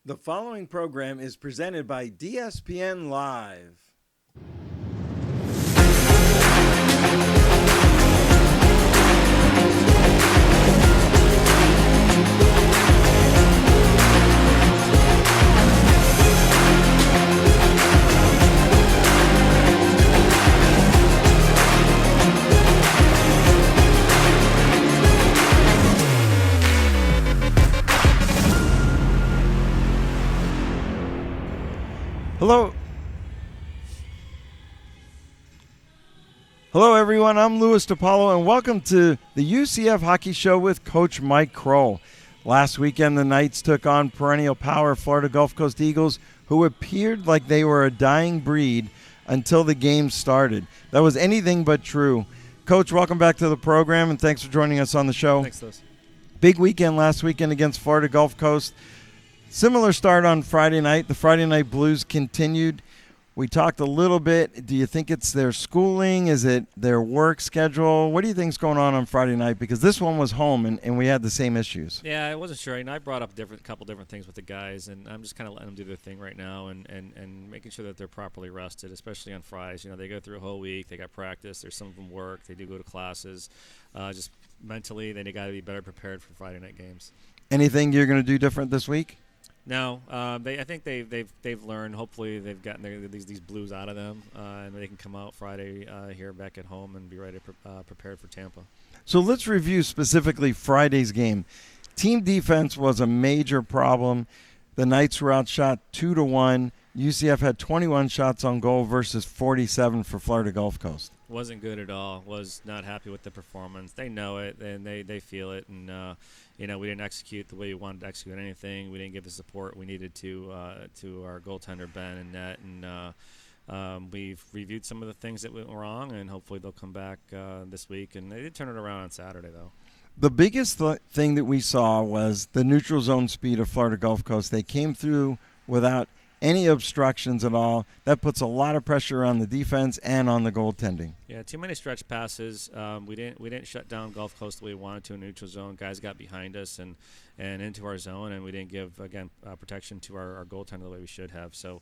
The following program is presented by DSPN Live. Hello, everyone. I'm Louis DiPaolo, and welcome to the UCF Hockey Show with Coach Mike Kroll. Last weekend, the Knights took on perennial power Florida Gulf Coast Eagles, who appeared like they were a dying breed until the game started. That was anything but true. Coach, welcome back to the program, and thanks for joining us on the show. Thanks, Louis. Big weekend last weekend against Florida Gulf Coast. Similar start on Friday night. The Friday night blues continued. We talked a little bit. Do you think it's their schooling? Is it their work schedule? What do you think's going on Friday night? Because this one was home, and we had the same issues. Yeah, I wasn't sure. I brought up a couple different things with the guys, and I'm just kind of letting them do their thing right now and making sure that they're properly rested, especially on Fridays. You know, they go through a whole week. They got practice. There's some of them work. They do go to classes. Just mentally, they got to be better prepared for Friday night games. Anything you're going to do different this week? No, I think they've learned. Hopefully, they've gotten these blues out of them, and they can come out Friday here back at home and be ready, prepared for Tampa. So let's review specifically Friday's game. Team defense was a major problem. The Knights were outshot 2-1. UCF had 21 shots on goal versus 47 for Florida Gulf Coast. Wasn't good at all. Was not happy with the performance. They know it, and they feel it. And we didn't execute the way we wanted to execute anything. We didn't give the support we needed to our goaltender Ben and net. And we've reviewed some of the things that went wrong, and hopefully they'll come back this week. And they did turn it around on Saturday, though. The biggest thing that we saw was the neutral zone speed of Florida Gulf Coast. They came through without any obstructions at all. That puts a lot of pressure on the defense and on the goaltending. Yeah, too many stretch passes. We didn't shut down Gulf Coast the way we wanted to in neutral zone. Guys got behind us and into our zone, and we didn't give protection to our goaltender the way we should have. So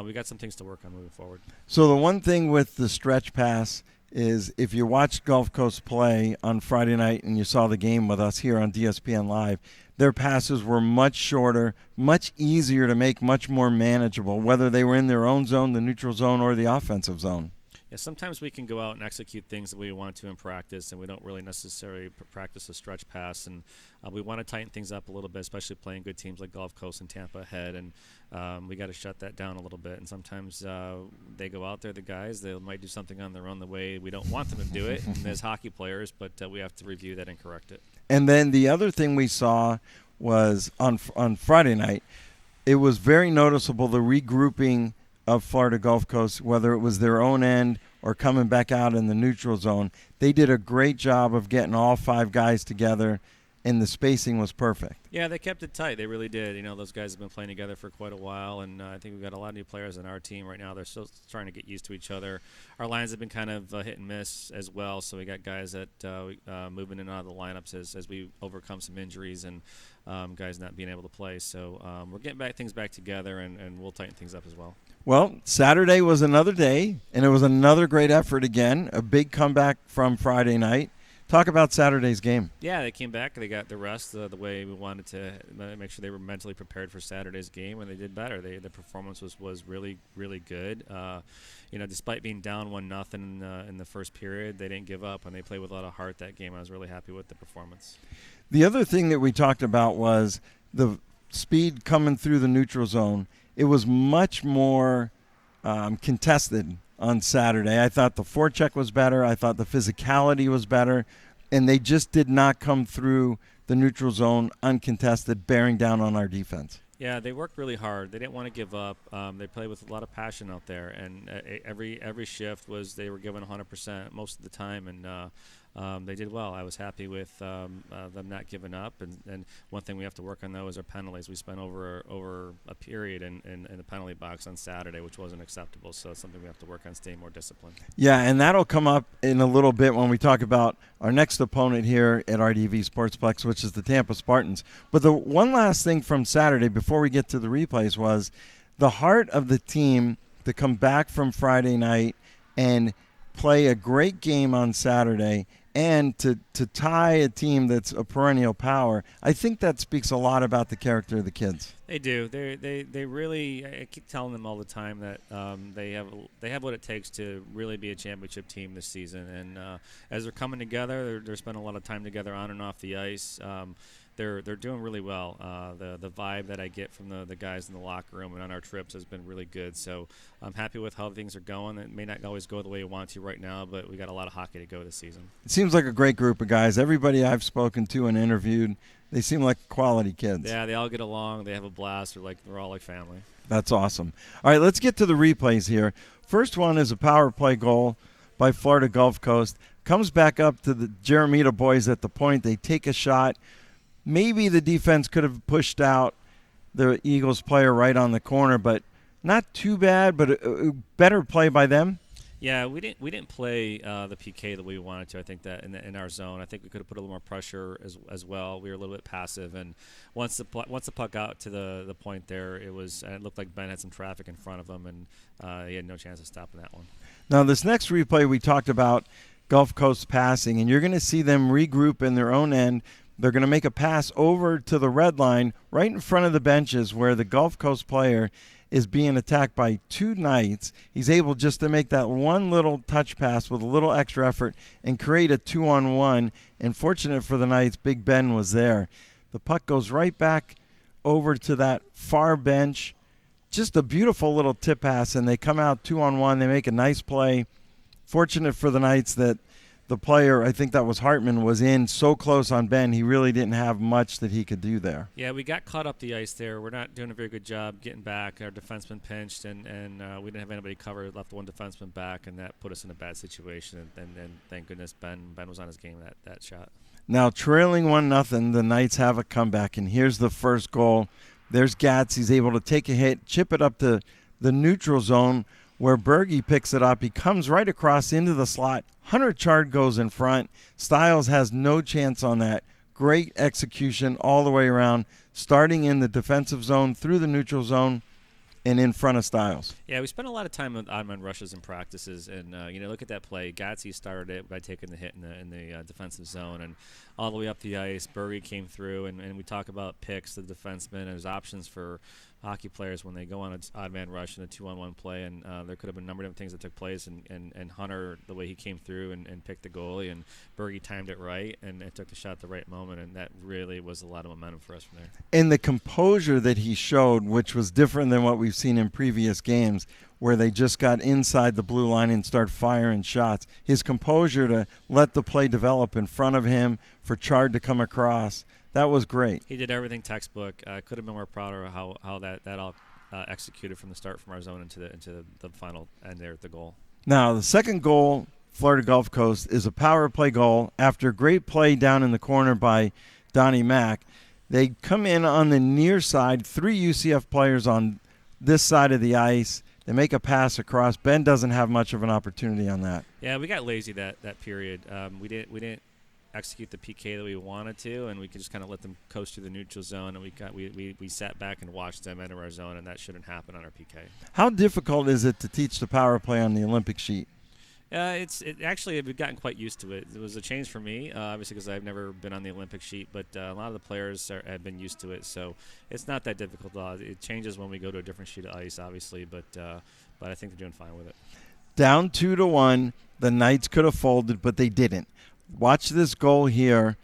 we got some things to work on moving forward. So the one thing with the stretch pass is if you watched Gulf Coast play on Friday night and you saw the game with us here on DSPN Live, their passes were much shorter, much easier to make, much more manageable, whether they were in their own zone, the neutral zone, or the offensive zone. Yeah, sometimes we can go out and execute things that we want to in practice, and we don't really necessarily practice a stretch pass. And we want to tighten things up a little bit, especially playing good teams like Gulf Coast and Tampa ahead. And we got to shut that down a little bit. And sometimes they go out there, the guys, they might do something on their own the way we don't want them to do it and as hockey players, but we have to review that and correct it. And then the other thing we saw was on Friday night, it was very noticeable the regrouping of Florida Gulf Coast, whether it was their own end or coming back out in the neutral zone. They did a great job of getting all five guys together, and the spacing was perfect. Yeah, they kept it tight. They really did. You know, those guys have been playing together for quite a while, and I think we've got a lot of new players on our team right now. They're still trying to get used to each other. Our lines have been kind of hit and miss as well, so we got guys that moving in and out of the lineups as we overcome some injuries and guys not being able to play. So we're getting things back together, and we'll tighten things up as well. Well, Saturday was another day, and it was another great effort again, a big comeback from Friday night. Talk about Saturday's game. Yeah, they came back. They got the rest the way we wanted to make sure they were mentally prepared for Saturday's game, and they did better. The performance was really, really good. Despite being down 1-0 in the first period, they didn't give up, and they played with a lot of heart that game. I was really happy with the performance. The other thing that we talked about was the speed coming through the neutral zone. It was much more contested on Saturday. I thought the forecheck was better. I thought the physicality was better. And they just did not come through the neutral zone uncontested, bearing down on our defense. Yeah, they worked really hard. They didn't want to give up. They played with a lot of passion out there, and every shift they were given 100% most of the time. And they did well. I was happy with them not giving up. And one thing we have to work on, though, is our penalties. We spent over a period in the penalty box on Saturday, which wasn't acceptable. So it's something we have to work on, staying more disciplined. Yeah, and that'll come up in a little bit when we talk about our next opponent here at RDV Sportsplex, which is the Tampa Spartans. But the one last thing from Saturday before we get to the replays was the heart of the team to come back from Friday night and play a great game on Saturday and to tie a team that's a perennial power. I think that speaks a lot about the character of the kids. They do. They really. I keep telling them all the time that they have what it takes to really be a championship team this season. And as they're coming together, they're spending a lot of time together on and off the ice. They're doing really well. The vibe that I get from the guys in the locker room and on our trips has been really good. So I'm happy with how things are going. It may not always go the way you want to right now, but we got a lot of hockey to go this season. It seems like a great group of guys. Everybody I've spoken to and interviewed, they seem like quality kids. Yeah, they all get along. They have a blast. They're all like family. That's awesome. All right, let's get to the replays here. First one is a power play goal by Florida Gulf Coast. Comes back up to the Jeremita boys at the point. They take a shot. Maybe the defense could have pushed out the Eagles player right on the corner, but not too bad, but a better play by them. Yeah, we didn't play the PK the way we wanted to. I think that in our zone, I think we could have put a little more pressure as well. We were a little bit passive, and once the puck got to the point there, it looked like Ben had some traffic in front of him, and he had no chance of stopping that one. Now this next replay, we talked about Gulf Coast passing, and you're going to see them regroup in their own end. They're going to make a pass over to the red line right in front of the benches where the Gulf Coast player is being attacked by two Knights. He's able just to make that one little touch pass with a little extra effort and create a 2-on-1. And fortunate for the Knights, Big Ben was there. The puck goes right back over to that far bench. Just a beautiful little tip pass, and they come out 2-on-1. They make a nice play. Fortunate for the Knights that the player, I think that was Hartman, was in so close on Ben, he really didn't have much that he could do there. Yeah, we got caught up the ice there. We're not doing a very good job getting back. Our defenseman pinched, and we didn't have anybody covered. Left one defenseman back, and that put us in a bad situation. And thank goodness Ben was on his game that shot. Now, trailing 1-0, the Knights have a comeback, and here's the first goal. There's Gatz. He's able to take a hit, chip it up to the neutral zone, where Berge picks it up. He comes right across into the slot. Hunter Chard goes in front. Stiles has no chance on that. Great execution all the way around, starting in the defensive zone, through the neutral zone, and in front of Stiles. Yeah, we spent a lot of time on rushes and practices, and look at that play. Gatsby started it by taking the hit in the defensive zone, and all the way up the ice, Berge came through, and we talk about picks, the defenseman, and there's options for hockey players when they go on an odd man rush in a 2-on-1 play, and there could have been a number of different things that took place, and Hunter, the way he came through and picked the goalie, and Berge timed it right, and it took the shot at the right moment, and that really was a lot of momentum for us from there. And the composure that he showed, which was different than what we've seen in previous games, where they just got inside the blue line and start firing shots. His composure to let the play develop in front of him, for Chard to come across, that was great. He did everything textbook. Could have been more prouder of how that all executed from the start, from our zone into the final end there at the goal. Now, the second goal, Florida Gulf Coast, is a power play goal. After great play down in the corner by Donnie Mack, they come in on the near side, 3 UCF players on this side of the ice. They make a pass across. Ben doesn't have much of an opportunity on that. Yeah, we got lazy that period. We didn't execute the PK that we wanted to, and we could just kind of let them coast through the neutral zone, and we sat back and watched them enter our zone, and that shouldn't happen on our PK. How difficult is it to teach the power play on the Olympic sheet? Actually, we've gotten quite used to it. It was a change for me, obviously, because I've never been on the Olympic sheet, but a lot of the players have been used to it, so it's not that difficult. It changes when we go to a different sheet of ice, obviously, but I think they're doing fine with it. Down 2-1, the Knights could have folded, but they didn't. Watch this goal here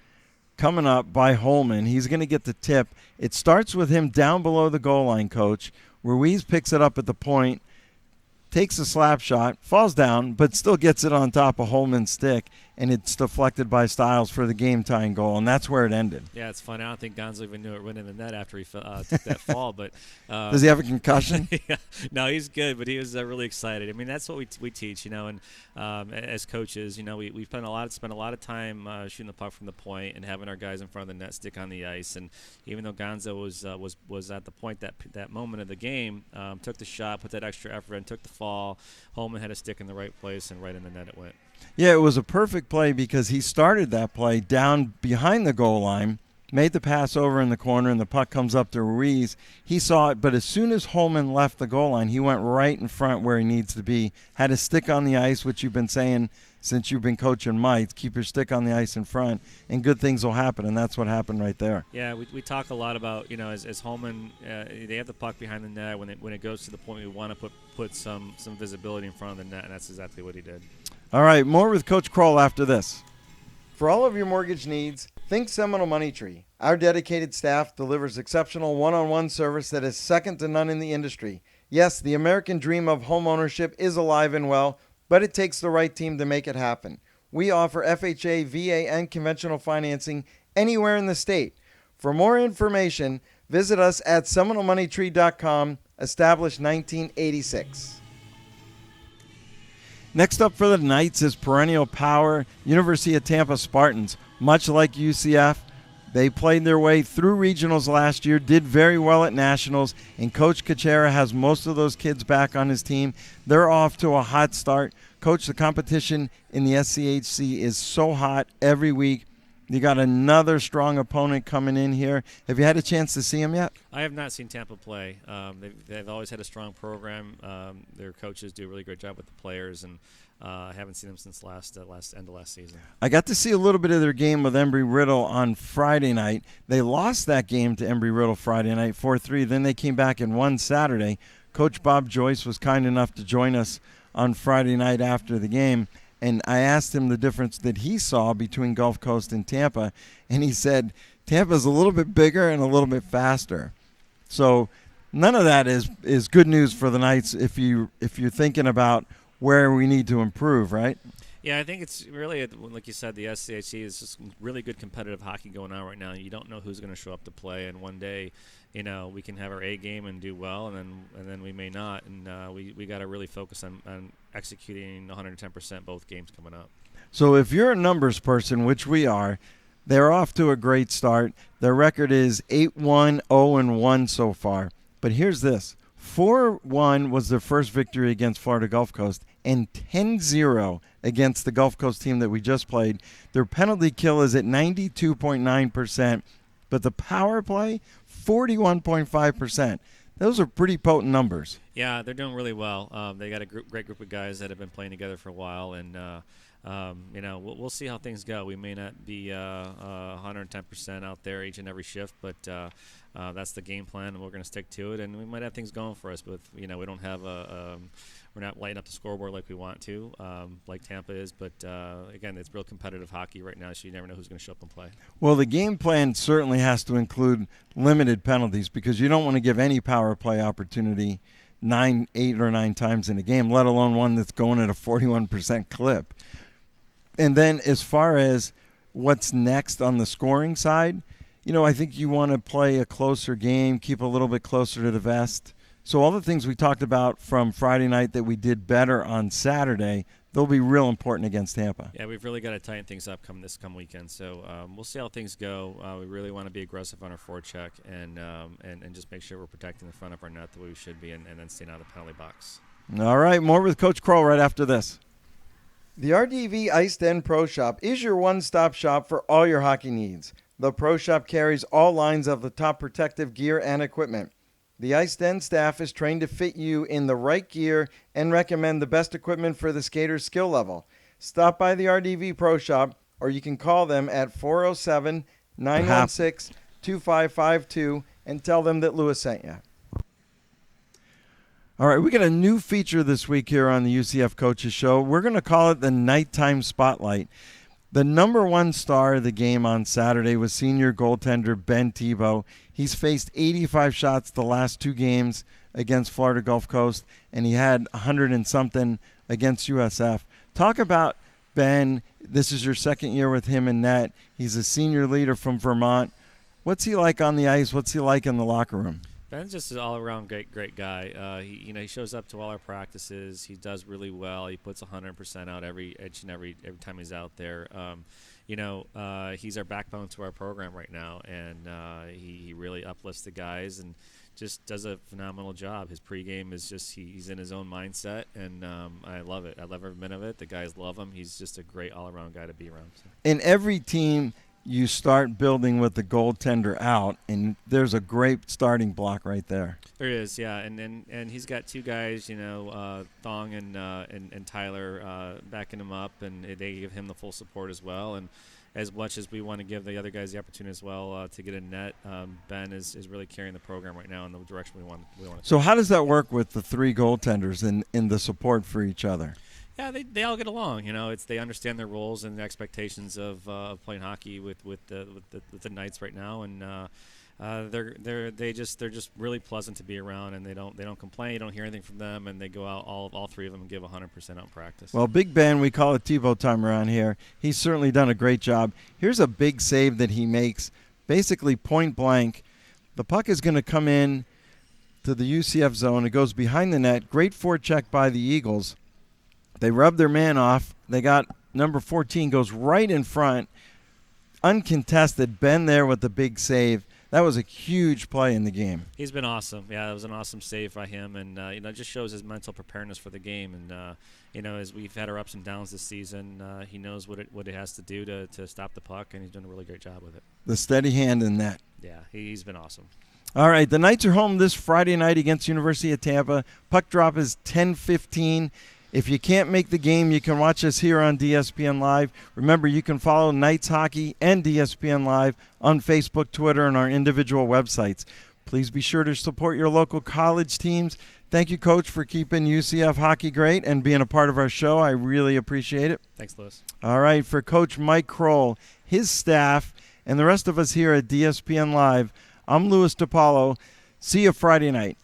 coming up by Holman. He's going to get the tip. It starts with him down below the goal line, Coach. Ruiz picks it up at the point, takes a slap shot, falls down, but still gets it on top of Holman's stick. and it's deflected by Styles for the game-tying goal, and that's where it ended. Yeah, it's funny. I don't think Gonzo even knew it went in the net after he took that fall. But does he have a concussion? Yeah. No, he's good, but he was really excited. I mean, that's what we teach, and as coaches, we spend a lot of time shooting the puck from the point and having our guys in front of the net stick on the ice. And even though Gonzo was at the point that moment of the game, took the shot, put that extra effort in, took the fall. Holman had a stick in the right place, and right in the net it went. Yeah, it was a perfect play because he started that play down behind the goal line, made the pass over in the corner, and the puck comes up to Ruiz. He saw it, but as soon as Holman left the goal line, he went right in front where he needs to be, had his stick on the ice, which you've been saying since you've been coaching Mike, keep your stick on the ice in front, and good things will happen, and that's what happened right there. Yeah, we talk a lot about, as Holman, they have the puck behind the net. When it goes to the point we want to put some visibility in front of the net, and that's exactly what he did. All right, more with Coach Kroll after this. For all of your mortgage needs, think Seminole Money Tree. Our dedicated staff delivers exceptional one-on-one service that is second to none in the industry. Yes, the American dream of home ownership is alive and well, but it takes the right team to make it happen. We offer FHA, VA, and conventional financing anywhere in the state. For more information, visit us at SeminoleMoneyTree.com, established 1986. Next up for the Knights is perennial power, University of Tampa Spartans. Much like UCF, they played their way through regionals last year, did very well at nationals, and Coach Kachera has most of those kids back on his team. They're off to a hot start. Coach, the competition in the SCHC is so hot every week. You got another strong opponent coming in here. Have you had a chance to see him yet? I have not seen Tampa play. They've always had a strong program. Their coaches do a really great job with the players, and I haven't seen them since end of last season. I got to see a little bit of their game with Embry-Riddle on Friday night. They lost that game to Embry-Riddle Friday night, 4-3. Then they came back and won Saturday. Coach Bob Joyce was kind enough to join us on Friday night after the game, and I asked him the difference that he saw between Gulf Coast and Tampa, and he said Tampa's a little bit bigger and a little bit faster. So none of that is good news for the Knights if you're thinking about where we need to improve, right? Yeah, I think it's really, like you said, the SCHC is just really good competitive hockey going on right now. You don't know who's going to show up to play, and one day, we can have our A game and do well, and then we may not. And we got to really focus on executing 110% both games coming up. So if you're a numbers person, which we are, they're off to a great start. Their record is 8-1, 0-1 so far. But here's this. 4-1 was their first victory against Florida Gulf Coast, and 10-0 against the Gulf Coast team that we just played. Their penalty kill is at 92.9%, but the power play, 41.5%. Those are pretty potent numbers. Yeah, they're doing really well. They got a great group of guys that have been playing together for a while, and we'll see how things go. We may not be 110% out there each and every shift, but that's the game plan, and we're going to stick to it. And we might have things going for us, but we don't have we're not lighting up the scoreboard like we want to, like Tampa is. But again, it's real competitive hockey right now, so you never know who's going to show up and play. Well, the game plan certainly has to include limited penalties because you don't want to give any power play opportunity 8 or 9 times in a game, let alone one that's going at a 41% clip. And then as far as what's next on the scoring side, I think you want to play a closer game, keep a little bit closer to the vest. So all the things we talked about from Friday night that we did better on Saturday, they'll be real important against Tampa. Yeah, we've really got to tighten things up this weekend. So we'll see how things go. We really want to be aggressive on our forecheck and just make sure we're protecting the front of our net the way we should be, and then staying out of the penalty box. All right, more with Coach Kroll right after this. The RDV Iced End Pro Shop is your one-stop shop for all your hockey needs. The Pro Shop carries all lines of the top protective gear and equipment. The Iced End staff is trained to fit you in the right gear and recommend the best equipment for the skater's skill level. Stop by the RDV Pro Shop, or you can call them at 407-916-2552 and tell them that Lewis sent you. All right, we got a new feature this week here on the UCF Coaches Show. We're going to call it the Nighttime Spotlight. The number one star of the game on Saturday was senior goaltender Ben Tebow. He's faced 85 shots the last 2 games against Florida Gulf Coast, and he had 100 and something against USF. Talk about Ben, this is your second year with him in net. He's a senior leader from Vermont. What's he like on the ice? What's he like in the locker room? Ben's just an all-around great guy. He shows up to all our practices. He does really well. He puts 100% out every time he's out there. He's our backbone to our program right now, and he really uplifts the guys and just does a phenomenal job. His pregame is just he's in his own mindset, and I love it. I love every minute of it. The guys love him. He's just a great all-around guy to be around. So. In every team, you start building with the goaltender out, and there's a great starting block right there. There is, yeah, and he's got two guys, Thong and Tyler backing him up, and they give him the full support as well. And as much as we want to give the other guys the opportunity as well to get in net, Ben is really carrying the program right now in the direction we want to. So how does that work with the three goaltenders in the support for each other? Yeah, they all get along. They understand their roles and the expectations of playing hockey with the Knights right now, and they're just really pleasant to be around, and they don't complain. You don't hear anything from them, and they go out all three of them and give 100% out in practice. Well, Big Ben, we call it TiVo time around here. He's certainly done a great job. Here's a big save that he makes, basically point blank. The puck is going to come in to the UCF zone. It goes behind the net. Great forecheck by the Eagles. They rub their man off. They got number 14 goes right in front. Uncontested. Ben there with the big save. That was a huge play in the game. He's been awesome. Yeah, it was an awesome save by him, and it just shows his mental preparedness for the game. And as we've had our ups and downs this season, he knows what it has to do to stop the puck, and he's done a really great job with it. The steady hand in that. Yeah, he's been awesome. All right, the Knights are home this Friday night against University of Tampa. Puck drop is 10:15. If you can't make the game, you can watch us here on DSPN Live. Remember, you can follow Knights Hockey and DSPN Live on Facebook, Twitter, and our individual websites. Please be sure to support your local college teams. Thank you, Coach, for keeping UCF hockey great and being a part of our show. I really appreciate it. Thanks, Lewis. All right, for Coach Mike Kroll, his staff, and the rest of us here at DSPN Live, I'm Louis DiPaolo. See you Friday night.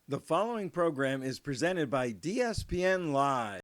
The following program is presented by DSPN Live.